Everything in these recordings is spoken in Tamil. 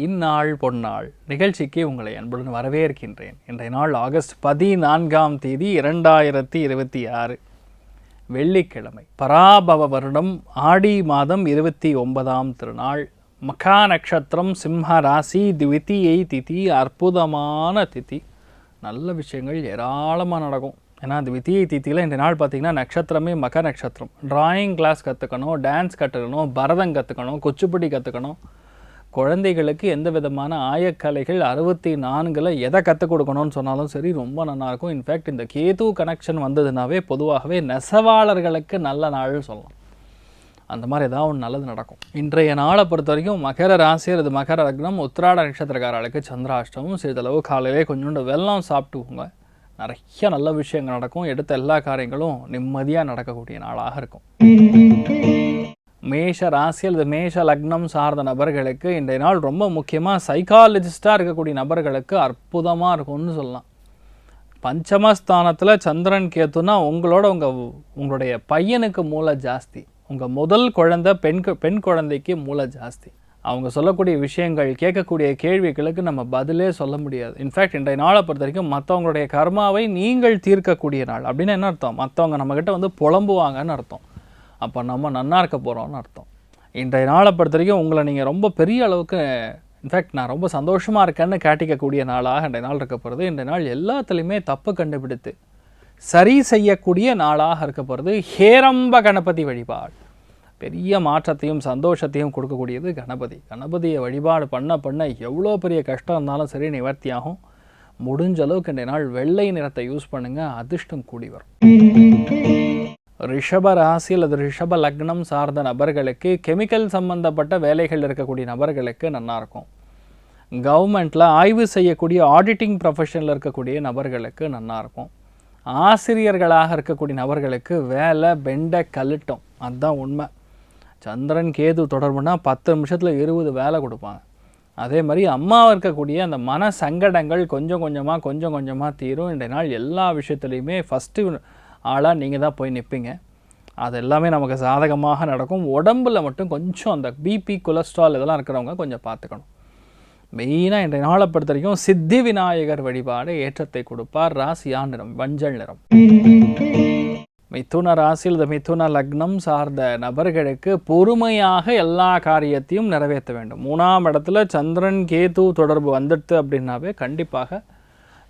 இந்நாள் பொன்னாள் நிகழ்ச்சிக்கு உங்களை அன்புடன் வரவேற்கின்றேன். இன்றைய நாள் ஆகஸ்ட் 14ஆம் தேதி 2026 வெள்ளிக்கிழமை, பராபவ வருடம் ஆடி மாதம் 29ஆம் திருநாள், மகா நட்சத்திரம், சிம்ம ராசி, த்விதியை திதி, அற்புதமான திதி. நல்ல விஷயங்கள் ஏராளமாக நடக்கும். ஏன்னா த்விதியை திதியில் இந்த நாள் பார்த்திங்கன்னா நட்சத்திரமே மக நட்சத்திரம். டிராயிங் கிளாஸ் கற்றுக்கணும், டான்ஸ் கற்றுக்கணும், பரதம் கற்றுக்கணும், குச்சிப்புடி கற்றுக்கணும். குழந்தைகளுக்கு எந்த விதமான ஆயக்கலைகள் 64ல் எதை கற்றுக் கொடுக்கணும்னு சொன்னாலும் சரி, ரொம்ப நல்லாயிருக்கும். இன்ஃபேக்ட் இந்த கேது கனெக்ஷன் வந்ததுனாவே பொதுவாகவே நெசவாளர்களுக்கு நல்ல நாள்னு சொல்லலாம். அந்த மாதிரி ஏதாவது ஒன்று நல்லது நடக்கும். இன்றைய நாளை பொறுத்த வரைக்கும் மகர ராசி அல்லது மகர லக்னம், உத்திராட நட்சத்திரக்காரர்களுக்கு சந்திராஷ்டமம். சிறிதளவு காலையிலே கொஞ்சோண்டு வெல்லம் சாப்பிட்டுக்கோங்க. நிறைய நல்ல விஷயங்கள் நடக்கும். எடுத்த எல்லா காரியங்களும் நிம்மதியாக நடக்கக்கூடிய நாளாக இருக்கும். மேஷ ராசி அல்லது மேஷ லக்னம் சார்ந்த நபர்களுக்கு இன்றைய நாள் ரொம்ப முக்கியமாக சைக்காலஜிஸ்டாக இருக்கக்கூடிய நபர்களுக்கு அற்புதமாக இருக்கும்னு சொல்லலாம். பஞ்சமஸ்தானத்தில் சந்திரன் கேத்துனா உங்களுடைய பையனுக்கு மூளை ஜாஸ்தி. உங்கள் முதல் குழந்தை பெண் குழந்தைக்கு மூளை ஜாஸ்தி. அவங்க சொல்லக்கூடிய விஷயங்கள், கேட்கக்கூடிய கேள்விகளுக்கு நம்ம பதிலே சொல்ல முடியாது. இன்ஃபேக்ட் இன்றைய நாளை பொறுத்த வரைக்கும் மற்றவங்களுடைய கர்மாவை நீங்கள் தீர்க்கக்கூடிய நாள். அப்படின்னு என்ன அர்த்தம்? மற்றவங்க நம்மக்கிட்ட புலம்புவாங்கன்னு அர்த்தம். அப்போ நம்ம நன்னா இருக்க போகிறோம்னு அர்த்தம். இன்றைய நாளை பொறுத்த வரைக்கும் உங்களை நீங்கள் ரொம்ப பெரிய அளவுக்கு, இன்ஃபேக்ட் நான் ரொம்ப சந்தோஷமாக இருக்கேன்னு காட்டிக்கக்கூடிய நாளாக இன்றைய நாள் இருக்க போகிறது. இன்றைய நாள் எல்லாத்துலேயுமே தப்பு கண்டுபிடித்து சரி செய்யக்கூடிய நாளாக இருக்க போகிறது. ஹேரம்ப கணபதி வழிபாடு பெரிய மாற்றத்தையும் சந்தோஷத்தையும் கொடுக்கக்கூடியது கணபதி. கணபதியை வழிபாடு பண்ண எவ்வளோ பெரிய கஷ்டம் இருந்தாலும் சரி நிவர்த்தியாகும். முடிஞ்ச அளவுக்கு இன்றைய நாள் வெள்ளை நிறத்தை யூஸ் பண்ணுங்கள், அதிர்ஷ்டம் கூடி வரும். ரிஷப ராசி அல்லது ரிஷப லக்னம் சார்ந்த நபர்களுக்கு, கெமிக்கல் சம்பந்தப்பட்ட வேலைகள் இருக்கக்கூடிய நபர்களுக்கு நல்லாயிருக்கும். கவர்மெண்ட்டில் ஆய்வு செய்யக்கூடிய ஆடிட்டிங் ப்ரொஃபஷனில் இருக்கக்கூடிய நபர்களுக்கு நல்லாயிருக்கும். ஆசிரியர்களாக இருக்கக்கூடிய நபர்களுக்கு வேலை பெண்டை கழட்டும். அதுதான் உண்மை. சந்திரன் கேது தொடர்புனா 10 நிமிஷத்தில் 20 வேலை கொடுப்பாங்க. அதே மாதிரி அம்மாவாக இருக்கக்கூடிய அந்த மன சங்கடங்கள் கொஞ்சம் கொஞ்சமாக தீரும். இன்றைய நாள் எல்லா விஷயத்துலையுமே ஃபஸ்ட்டு ஆளாக நீங்கள் தான் போய் நிற்பீங்க. அது எல்லாமே நமக்கு சாதகமாக நடக்கும். உடம்பில் மட்டும் கொஞ்சம் அந்த பிபி, கொலஸ்ட்ரால் இதெல்லாம் இருக்கிறவங்க கொஞ்சம் பார்த்துக்கணும். மெயினாக இன்றைய நாளை பொறுத்த வரைக்கும் சித்தி விநாயகர் வழிபாடு ஏற்றத்தை கொடுப்பார். ராசியா நிறம் மஞ்சள் நிறம். மிதுன ராசியில் மிதுன லக்னம் சார்ந்த நபர்களுக்கு பொறுமையாக எல்லா காரியத்தையும் நிறைவேற்ற வேண்டும். 3ஆம் இடத்துல சந்திரன் கேது தொடர்பு வந்துடுது அப்படின்னாவே கண்டிப்பாக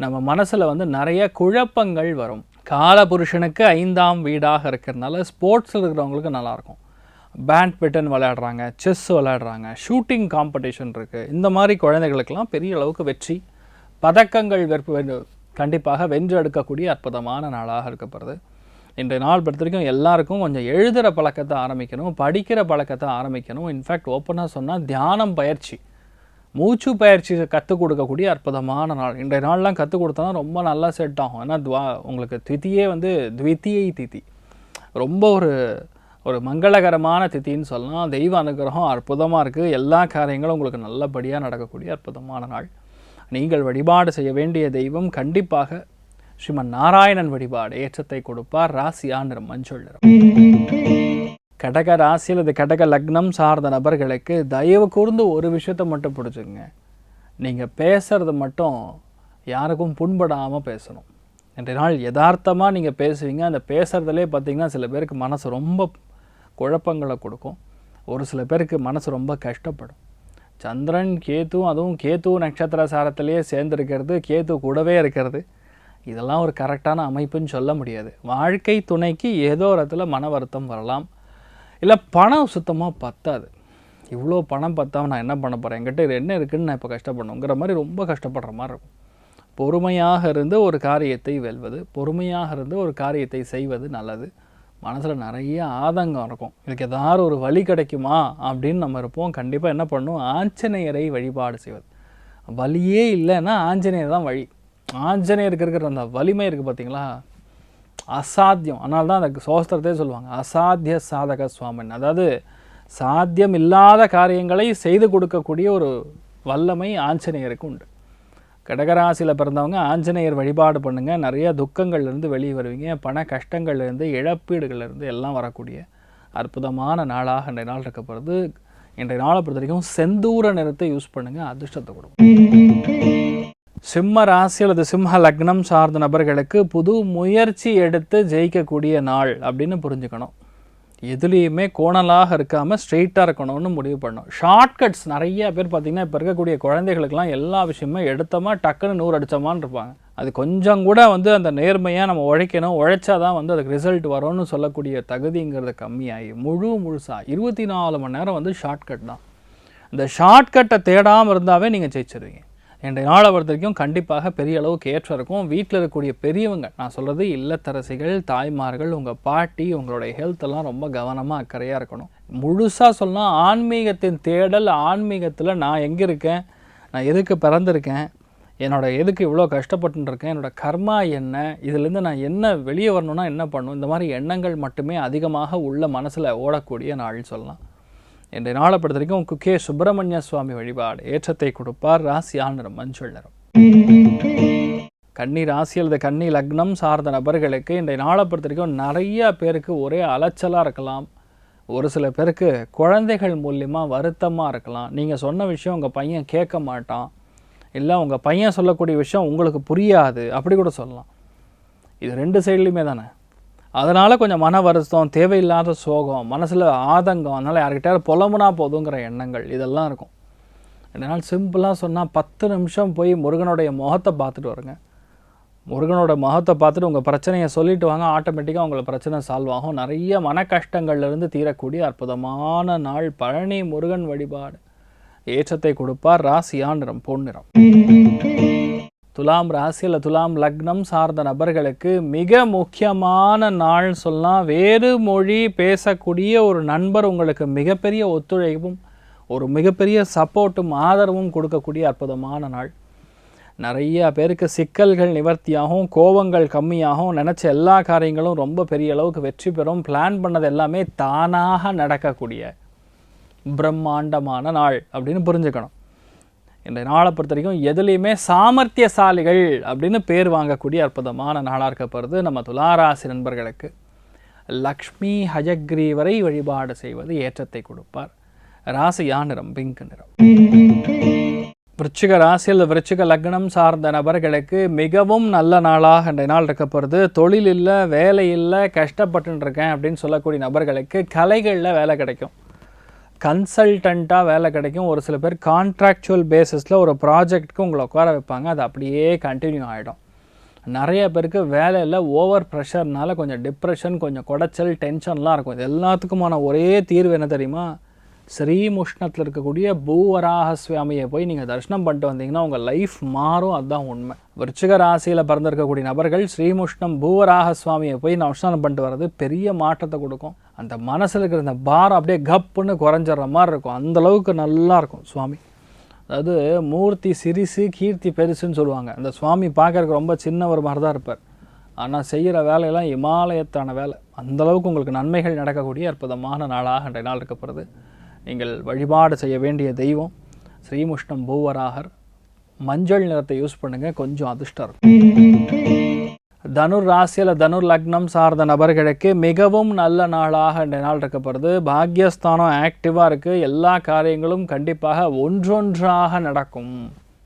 நம்ம மனசில் நிறைய குழப்பங்கள் வரும். காலபுருஷனுக்கு 5ஆம் வீடாக இருக்கிறதுனால ஸ்போர்ட்ஸில் இருக்கிறவங்களுக்கு நல்லாயிருக்கும். பேட்மிண்டன் விளையாடுறாங்க, செஸ் விளையாடுறாங்க, ஷூட்டிங் காம்படிஷன் இருக்குது. இந்த மாதிரி குழந்தைகளுக்கெல்லாம் பெரிய அளவுக்கு வெற்றி பதக்கங்கள் கண்டிப்பாக வென்று எடுக்கக்கூடிய அற்புதமான நாளாக இருக்கப்படுது. இன்றைய நாள் பொறுத்த வரைக்கும் எல்லாருக்கும் கொஞ்சம் எழுதுகிற பழக்கத்தை ஆரம்பிக்கணும், படிக்கிற பழக்கத்தை ஆரம்பிக்கணும். இன்ஃபேக்ட் ஓப்பனாக சொன்னால் தியானம் பயிற்சி, மூச்சு பயிற்சி கற்றுக் கொடுக்கக்கூடிய அற்புதமான நாள். இன்றைய நாள்லாம் கற்றுக் கொடுத்தோன்னா ரொம்ப நல்லா செட் ஆகும். ஏன்னா உங்களுக்கு திதியே த்விதியை திதி ரொம்ப ஒரு மங்களகரமான திதின்னு சொல்லலாம். தெய்வ அனுகிரகம் அற்புதமாக இருக்குது. எல்லா காரியங்களும் உங்களுக்கு நல்லபடியாக நடக்கக்கூடிய அற்புதமான நாள். நீங்கள் வழிபாடு செய்ய வேண்டிய தெய்வம் கண்டிப்பாக ஸ்ரீமன் நாராயணன் வழிபாடு ஏற்றத்தை கொடுப்பார். ராசியா நிறம் மஞ்சள் நிறம். கடக ராசி அல்லது கடக லக்னம் சார்ந்த நபர்களுக்கு தயவு கூர்ந்து ஒரு விஷயத்தை மட்டும் பிடிச்சிங்க. நீங்கள் பேசுகிறது மட்டும் யாருக்கும் புண்படாமல் பேசணும். இன்றைய நாள் யதார்த்தமாக நீங்கள் பேசுவீங்க. அந்த பேசுகிறதுலே பார்த்திங்கன்னா சில பேருக்கு மனசு ரொம்ப குழப்பங்களை கொடுக்கும். ஒரு சில பேருக்கு மனசு ரொம்ப கஷ்டப்படும். சந்திரன் கேது, அதுவும் கேது நட்சத்திர சாரத்திலேயே சேர்ந்துருக்கிறது, கேது கூடவே இருக்கிறது, இதெல்லாம் ஒரு கரெக்டான அமைப்புன்னு சொல்ல முடியாது. வாழ்க்கை துணைக்கு ஏதோ ஒரு இடத்துல மன வருத்தம் வரலாம். இல்லை பணம் சுத்தமாக பத்தாது. இவ்வளோ பணம் பத்தாமல் நான் என்ன பண்ண போகிறேன், என்கிட்ட இது என்ன இருக்குதுன்னு நான் இப்போ கஷ்டப்படணுங்கிற மாதிரி ரொம்ப கஷ்டப்படுற மாதிரி இருக்கும். பொறுமையாக இருந்து ஒரு காரியத்தை வெல்வது, பொறுமையாக இருந்து ஒரு காரியத்தை செய்வது நல்லது. மனசில் நிறைய ஆதங்கம் இருக்கும். இதுக்கு ஏதாவது ஒரு வழி கிடைக்குமா அப்படின்னு நம்ம இருப்போம். கண்டிப்பாக என்ன பண்ணணும், ஆஞ்சநேயரை வழிபாடு செய்வது. வழியே இல்லைன்னா ஆஞ்சநேயர் தான் வழி. ஆஞ்சநேயருக்கு இருக்கிற அந்த வலிமை இருக்குது பார்த்தீங்களா, அசாத்தியம். அதனால தான் அந்த சோஸ்திரத்தையே சொல்லுவாங்க அசாத்திய சாதக சுவாமன். அதாவது சாத்தியம் இல்லாத காரியங்களை செய்து கொடுக்கக்கூடிய ஒரு வல்லமை ஆஞ்சநேயருக்கு உண்டு. கடகராசியில் பிறந்தவங்க ஆஞ்சநேயர் வழிபாடு பண்ணுங்கள். நிறைய துக்கங்கள்லேருந்து வெளியே வருவீங்க. பண கஷ்டங்கள்லேருந்து, இழப்பீடுகள்லேருந்து எல்லாம் வரக்கூடிய அற்புதமான நாளாக இந்த நாள் இருக்க போகிறது. இன்றைய நாளை பொறுத்த வரைக்கும் செந்தூர நிறத்தை யூஸ் பண்ணுங்கள், அதிர்ஷ்டத்தை கொடுக்கும். சிம்ம ராசி அல்லது சிம்ம லக்னம் சார்ந்த நபர்களுக்கு புது முயற்சி எடுத்து ஜெயிக்கக்கூடிய நாள் அப்படின்னு புரிஞ்சுக்கணும். எதுலேயுமே கோணலாக இருக்காமல் ஸ்ட்ரெயிட்டாக இருக்கணும்னு முடிவு பண்ணணும். ஷார்ட்கட்ஸ் நிறைய பேர் பார்த்திங்கன்னா இப்போ இருக்கக்கூடிய குழந்தைகளுக்கெல்லாம் எல்லா விஷயமுமே எடுத்தோமா டக்குன்னு 100 அடித்தோமான்னு இருப்பாங்க. அது கொஞ்சம் கூட அந்த நேர்மையாக நம்ம உழைக்கணும், உழைச்சா தான் அதுக்கு ரிசல்ட் வரும்னு சொல்லக்கூடிய தகுதிங்கிறது கம்மியாகி முழுசாக 24 மணி நேரம் ஷார்ட்கட் தான். இந்த ஷார்ட்கட்டை தேடாமல் இருந்தாவே நீங்கள் ஜெயிச்சிருவீங்க. இன்றைய நாளை பொறுத்த வரைக்கும் கண்டிப்பாக பெரிய அளவுக்கு ஏற்றம் இருக்கும். வீட்டில் இருக்கக்கூடிய பெரியவங்க, நான் சொல்கிறது இல்லத்தரசிகள், தாய்மார்கள், உங்கள் பாட்டி, உங்களுடைய ஹெல்த்தெல்லாம் ரொம்ப கவனமாக அக்கறையாக இருக்கணும். முழுசாக சொல்லலாம், ஆன்மீகத்தின் தேடல், ஆன்மீகத்தில் நான் எங்கே இருக்கேன், நான் எதுக்கு பிறந்திருக்கேன், எதுக்கு இவ்வளோ கஷ்டப்பட்டுருக்கேன், என்னோடய கர்மா என்ன, இதுலேருந்து நான் என்ன வெளியே வரணும்னா என்ன பண்ணணும், இந்த மாதிரி எண்ணங்கள் மட்டுமே அதிகமாக உள்ள மனசில் ஓடக்கூடிய நாள் சொல்லலாம். இன்றைய நாளை பொறுத்த வரைக்கும் குக்கே சுப்பிரமணிய சுவாமி வழிபாடு ஏற்றத்தை கொடுப்பார். ராசியான நிறம் மஞ்சள் நிறம். கன்னி ராசி அல்லது கன்னி லக்னம் சார்ந்த நபர்களுக்கு இன்றைய நாளை பொறுத்த வரைக்கும் நிறைய பேருக்கு ஒரே அலைச்சலாக இருக்கலாம். ஒரு சில பேருக்கு குழந்தைகள் மூலியமாக வருத்தமாக இருக்கலாம். நீங்கள் சொன்ன விஷயம் உங்கள் பையன் கேட்க மாட்டான், இல்லை உங்கள் பையன் சொல்லக்கூடிய விஷயம் உங்களுக்கு புரியாது, அப்படி கூட சொல்லலாம். இது 2 சைட்லேயுமே தானே. அதனால் கொஞ்சம் மன வருத்தம், தேவையில்லாத சோகம், மனசில் ஆதங்கம், அதனால் யார்கிட்டயாவது புலம்புனா போதுங்கிற எண்ணங்கள் இதெல்லாம் இருக்கும். அதனால் சிம்பிளாக சொன்னால் 10 நிமிஷம் போய் முருகனுடைய முகத்தை பார்த்துட்டு வருங்க. முருகனோட முகத்தை பார்த்துட்டு உங்கள் பிரச்சனையை சொல்லிட்டு வாங்க, ஆட்டோமேட்டிக்காக உங்களை பிரச்சனை சால்வ் ஆகும். நிறைய மன கஷ்டங்கள்லேருந்து தீரக்கூடிய அற்புதமான நாள். பழனி முருகன் வழிபாடு ஏற்றத்தை கொடுப்பார். ராசியான நிறம் பொன்னிறம். துலாம் ராசி அல்ல துலாம் லக்னம் சார்ந்த நபர்களுக்கு மிக முக்கியமான நாள் சொல்லலாம். வேறு மொழி பேசக்கூடிய ஒரு நண்பர் உங்களுக்கு மிகப்பெரிய ஒத்துழைப்பும் ஒரு மிகப்பெரிய சப்போர்ட்டும் ஆதரவும் கொடுக்கக்கூடிய அற்புதமான நாள். நிறைய பேருக்கு சிக்கல்கள் நிவர்த்தியாகும், கோபங்கள் கம்மியாகும், நினச்ச எல்லா காரியங்களும் ரொம்ப பெரிய அளவுக்கு வெற்றி பெறும். பிளான் பண்ணது எல்லாமே தானாக நடக்கக்கூடிய பிரம்மாண்டமான நாள் அப்படின்னு புரிஞ்சுக்கணும். இந்த நாளை பொறுத்த வரைக்கும் எதுலேயுமே சாமர்த்தியசாலிகள் அப்படின்னு பேர் வாங்கக்கூடிய அற்புதமான நாளாக இருக்கப்படுறது நம்ம துளாராசி நண்பர்களுக்கு. லக்ஷ்மி ஹயக்ரீவரை வழிபாடு செய்வது ஏற்றத்தை கொடுப்பார். ராசியா நிறம் பிங்க் நிறம். விருச்சிக ராசியில் விருச்சிக லக்னம் சார்ந்த நபர்களுக்கு மிகவும் நல்ல நாளாக இந்த நாள் இருக்கப்படுறது. தொழில் இல்லை, வேலை இல்லை, கஷ்டப்பட்டு இருக்கேன் அப்படின்னு சொல்லக்கூடிய நபர்களுக்கு கலைகளில் வேலை கிடைக்கும், கன்சல்டண்ட்டாக வேலை கிடைக்கும். ஒரு சில பேர் கான்ட்ராக்சுவல் பேசிஸில் ஒரு ப்ராஜெக்ட்டுக்கு உங்களை உட்கார வைப்பாங்க, அது அப்படியே கண்டினியூ ஆகிடும். நிறைய பேருக்கு வேலையில் ஓவர் ப்ரெஷர்னால கொஞ்சம் டிப்ரெஷன், கொஞ்சம் குடைச்சல், டென்ஷன்லாம் இருக்கும். இது எல்லாத்துக்குமான ஒரே தீர்வு என்ன தெரியுமா? ஸ்ரீமுஷ்ணத்தில் இருக்கக்கூடிய பூவராக சுவாமியை போய் நீங்கள் தரிசனம் பண்ணிட்டு வந்தீங்கன்னா உங்கள் லைஃப் மாறும். அதுதான் உண்மை. விருச்சிக ராசியில் பிறந்திருக்கக்கூடிய நபர்கள் ஸ்ரீமுஷ்ணம் பூவராக சுவாமியை போய் தரிசனம் பண்ணிட்டு வர்றது பெரிய மாற்றத்தை கொடுக்கும். அந்த மனசில் இருக்கிற அந்த பாரம் அப்படியே கப்புன்னு குறைஞ்சிட்ற மாதிரி இருக்கும். அந்தளவுக்கு நல்லாயிருக்கும் சுவாமி. அதாவது மூர்த்தி சிறிசு கீர்த்தி பெருசுன்னு சொல்லுவாங்க. அந்த சுவாமி பார்க்கறதுக்கு ரொம்ப சின்ன ஒரு மாதிரி தான் இருப்பார், ஆனால் செய்கிற வேலையெல்லாம் இமாலயத்தான வேலை. அந்தளவுக்கு உங்களுக்கு நன்மைகள் நடக்கக்கூடிய அற்புதமான நாளாக இன்றைய நாள் இருக்கப்படுது. நீங்கள் வழிபாடு செய்ய வேண்டிய தெய்வம் ஸ்ரீமுஷ்ணம் பூவராகர். மஞ்சள் நிறத்தை யூஸ் பண்ணுங்கள், கொஞ்சம் அதிர்ஷ்டம் இருக்கும். தனுர் ராசியில் தனுர் லக்னம் சார்ந்த நபர்களுக்கு மிகவும் நல்ல நாளாக இந்த நாள் இருக்கப்படுது. பாக்யஸ்தானம் ஆக்டிவாக இருக்குது, எல்லா காரியங்களும் கண்டிப்பாக ஒன்றொன்றாக நடக்கும்.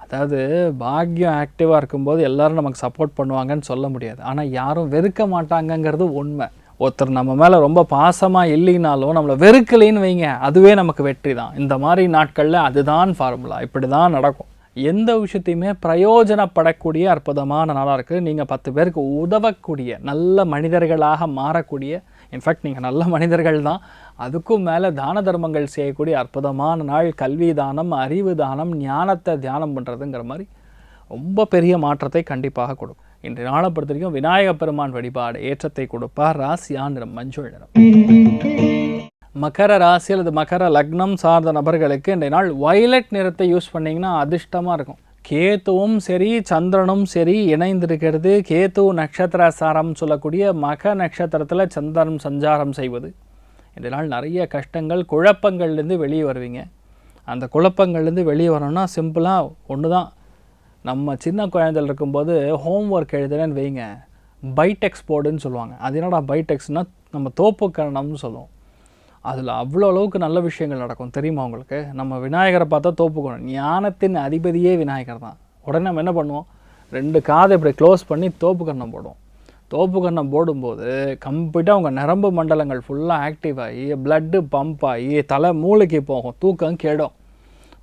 அதாவது பாக்யம் ஆக்டிவாக இருக்கும்போது எல்லோரும் நமக்கு சப்போர்ட் பண்ணுவாங்கன்னு சொல்ல முடியாது, ஆனால் யாரும் வெறுக்க மாட்டாங்கங்கிறது உண்மை. ஒருத்தர் நம்ம மேலே ரொம்ப பாசமாக இல்லைனாலும் நம்மளை வெறுக்கலைன்னு வைங்க, அதுவே நமக்கு வெற்றி தான். இந்த மாதிரி நாட்களில் அதுதான் ஃபார்முலா, இப்படி தான் நடக்கும். எந்த விஷயத்தையுமே பிரயோஜனப்படக்கூடிய அற்புதமான நாளாக இருக்குது. நீங்கள் 10 பேருக்கு உதவக்கூடிய நல்ல மனிதர்களாக மாறக்கூடிய, இன்ஃபேக்ட் நீங்கள் நல்ல மனிதர்கள் தான், அதுக்கும் மேலே தான தர்மங்கள் செய்யக்கூடிய அற்புதமான நாள். கல்வி தானம், அறிவு தானம், ஞானத்தை தியானம் பண்ணுறதுங்கிற மாதிரி ரொம்ப பெரிய மாற்றத்தை கண்டிப்பாக கொடுக்கும். இன்றைய நாளை பொறுத்த வரைக்கும் விநாயகப் பெருமான் வழிபாடு ஏற்றத்தை கொடுப்பார். ராசியா நிறம் மஞ்சள் நிறம். மகர ராசி அல்லது மகர லக்னம் சார்ந்த நபர்களுக்கு இன்றைய நாள் வயலட் நிறத்தை யூஸ் பண்ணிங்கன்னா அதிர்ஷ்டமாக இருக்கும். கேத்துவும் சரி சந்திரனும் சரி இணைந்திருக்கிறது. கேத்து நட்சத்திர சாரம் சொல்லக்கூடிய மக நட்சத்திரத்தில் சந்திரன் சஞ்சாரம் செய்வது. இன்றைய நாள் நிறைய கஷ்டங்கள் குழப்பங்கள்லேருந்து வெளியே வருவீங்க. அந்த குழப்பங்கள்லேருந்து வெளியே வரணும்னா சிம்பிளாக ஒன்று தான். நம்ம சின்ன குழந்தைகள் இருக்கும்போது ஹோம் ஒர்க் எழுதுறேன்னு வைங்க, பைடெக்ஸ் போர்டுன்னு சொல்லுவாங்க. அது என்னடா பைடெக்ஸ்னால் நம்ம தோப்பு கரணம்னு சொல்லுவோம். அதில் அவ்வளோ அளவுக்கு நல்ல விஷயங்கள் நடக்கும் தெரியுமா உங்களுக்கு? நம்ம விநாயகரை பார்த்தா தோப்புக்கணும், ஞானத்தின் அதிபதியே விநாயகர் தான். உடனே நம்ம என்ன பண்ணுவோம், 2 காதை இப்படி க்ளோஸ் பண்ணி தோப்பு கரணம் போடுவோம். தோப்பு கரணம் போடும்போது கம்ப்ளீட்டாக உங்கள் நரம்பு மண்டலங்கள் ஃபுல்லாக ஆக்டிவ் ஆகி பிளட்டு பம்ப் ஆகி தலை மூளைக்கு போகும், தூக்கம் கெடும்,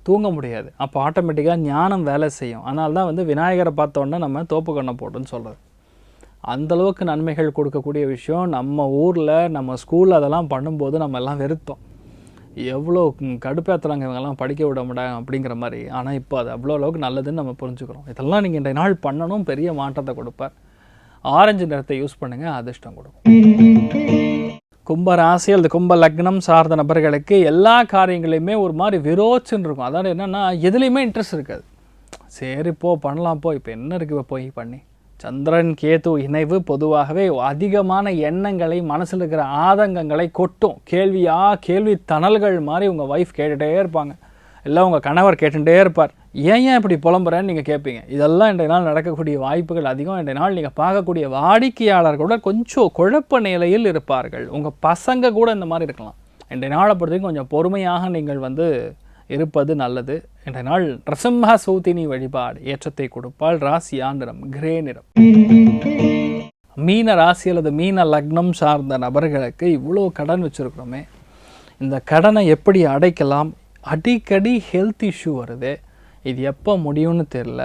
தூங்க முடியாது. அப்போ ஆட்டோமேட்டிக்காக ஞானம் வேலை செய்யும். அதனால தான் வந்து விநாயகரை பார்த்தோன்னே நம்ம தோப்பு கண்ணை போட்டுன்னு சொல்கிறது. அந்தளவுக்கு நன்மைகள் கொடுக்கக்கூடிய விஷயம். நம்ம ஊரில் நம்ம ஸ்கூலில் அதெல்லாம் பண்ணும்போது நம்ம எல்லாம் வெறுத்தோம், எவ்வளோ கடுப்பேற்றுறாங்க இவங்கெல்லாம் படிக்க விட முடியும் அப்படிங்கிற மாதிரி. ஆனால் இப்போ அது அவ்வளோ அளவுக்கு நல்லதுன்னு நம்ம புரிஞ்சுக்கிறோம். இதெல்லாம் நீங்கள் இன்றைய நாள் பண்ணணும், பெரிய மாற்றத்தை கொடுப்பார். ஆரஞ்சு நிறத்தை யூஸ் பண்ணுங்கள், அதிர்ஷ்டம் கொடுக்கும். கும்ப ராசி அல்லது கும்ப லக்னம் சார்ந்த நபர்களுக்கு எல்லா காரியங்களையுமே ஒரு மாதிரி விரோச்சுன்னு இருக்கும். அதாவது என்னென்னா எதுலேயுமே இன்ட்ரெஸ்ட் இருக்காது. சரி போ பண்ணலாம், போ இப்போ என்ன இருக்குது போய் பண்ணி. சந்திரன் கேது இணைவு பொதுவாகவே அதிகமான எண்ணங்களை, மனசில் இருக்கிற ஆதங்கங்களை கொட்டும். கேள்வி தணல்கள் மாதிரி உங்கள் ஒய்ஃப் கேட்டுகிட்டே இருப்பாங்க, இல்லை உங்கள் கணவர் கேட்டுகிட்டே இருப்பார். ஏன் இப்படி புலம்புறேன்னு நீங்கள் கேட்பீங்க. இதெல்லாம் இன்றைய நாள் நடக்கக்கூடிய வாய்ப்புகள் அதிகம். இன்றைய நாள் நீங்கள் பார்க்கக்கூடிய வாடிக்கையாளர்களோட கொஞ்சம் குழப்ப நிலையில் இருப்பார்கள். உங்கள் பசங்க கூட இந்த மாதிரி இருக்கலாம். இன்றைய நாளை பொறுத்தவரைக்கும் கொஞ்சம் பொறுமையாக நீங்கள் வந்து இருப்பது நல்லது. இன்றைய நாள் நரசிம்ம சூத்தினி வழிபாடு ஏற்றத்தை கொடுப்பால். ராசியா நிறம் கிரே நிறம். மீன ராசி அல்லது மீன லக்னம் சார்ந்த நபர்களுக்கு இவ்வளோ கடன் வச்சுருக்கிறோமே, இந்த கடனை எப்படி அடைக்கலாம்? அடிக்கடி ஹெல்த் இஷ்யூ வருது, இது எப்போ முடியும்னு தெரில.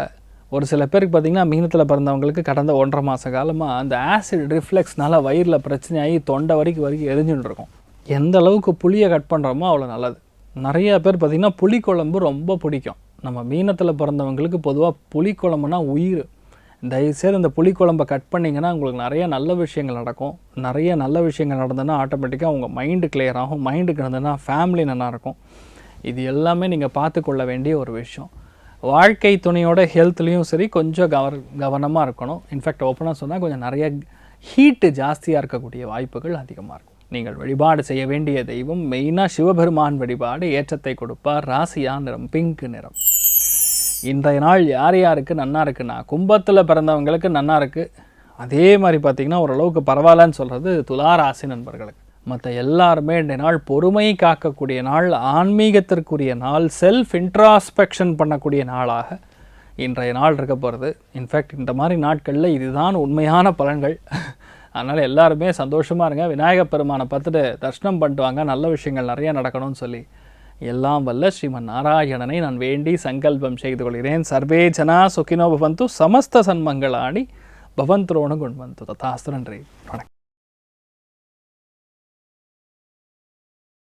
ஒரு சில பேருக்கு பார்த்திங்கன்னா மீனத்தில் பிறந்தவங்களுக்கு கடந்த 1.5 மாத காலமாக அந்த ஆசிட் ரிஃப்ளெக்ஸ்னால வயிறில் பிரச்சனையாகி தொண்டை வரைக்கும் எரிஞ்சுட்டு இருக்கும். எந்த அளவுக்கு புளியை கட் பண்ணுறோமோ அவ்வளோ நல்லது. நிறைய பேர் பார்த்திங்கன்னா புளிக்குழம்பு ரொம்ப பிடிக்கும். நம்ம மீனத்தில் பிறந்தவங்களுக்கு பொதுவாக புளிக்குழம்புனா உயிர். தயவுசெய்து இந்த புளிக்குழம்பை கட் பண்ணிங்கன்னா உங்களுக்கு நிறைய நல்ல விஷயங்கள் நடக்கும். நிறைய நல்ல விஷயங்கள் நடந்ததுன்னா ஆட்டோமேட்டிக்காக உங்கள் மைண்டு கிளியர் ஆகும். மைண்டுக்கு இருந்ததுன்னா ஃபேமிலி நல்லாயிருக்கும். இது எல்லாமே நீங்கள் பார்த்து கொள்ள வேண்டிய ஒரு விஷயம். வாழ்க்கை துணையோட ஹெல்த்லேயும் சரி கொஞ்சம் கவனமாக இருக்கணும். இன்ஃபேக்ட் ஓப்பனாக சொன்னால் கொஞ்சம் நிறைய ஹீட்டு ஜாஸ்தியாக இருக்கக்கூடிய வாய்ப்புகள் அதிகமாக இருக்கும். நீங்கள் வழிபாடு செய்ய வேண்டிய தெய்வம் மெயினாக சிவபெருமான் வழிபாடு ஏற்றத்தை கொடுப்பார். ராசியா நிறம் பிங்க் நிறம். இன்றைய நாள் யார் யாருக்கு நன்னா இருக்குன்னா, கும்பத்தில் பிறந்தவங்களுக்கு நன்னா இருக்குது. அதே மாதிரி பார்த்திங்கன்னா ஓரளவுக்கு பரவாயில்லன்னு சொல்கிறது துலா ராசி நண்பர்களுக்கு. மற்ற எல்லாருமே இன்றைய நாள் பொறுமை காக்கக்கூடிய நாள், ஆன்மீகத்திற்குரிய நாள், செல்ஃப் இன்ட்ராஸ்பெக்ஷன் பண்ணக்கூடிய நாளாக இன்றைய நாள் இருக்க போகிறது. இன்ஃபேக்ட் இந்த மாதிரி நாட்களில் இதுதான் உண்மையான பலன்கள். அதனால் எல்லாருமே சந்தோஷமாக இருங்க. விநாயகப் பெருமானை பார்த்துட்டு தரிசனம் பண்ணிட்டு வாங்க, நல்ல விஷயங்கள் நிறையா நடக்கணும்னு சொல்லி எல்லாம் வல்ல ஸ்ரீமன் நாராயணனை நான் வேண்டி சங்கல்பம் செய்து கொள்கிறேன். சர்வே ஜனா சுகினோ பவந்து, சமஸ்த சன்மங்களாணி பவந்த்ரோணு குண்வந்து. ததாஸ்து. நன்றி, வணக்கம்.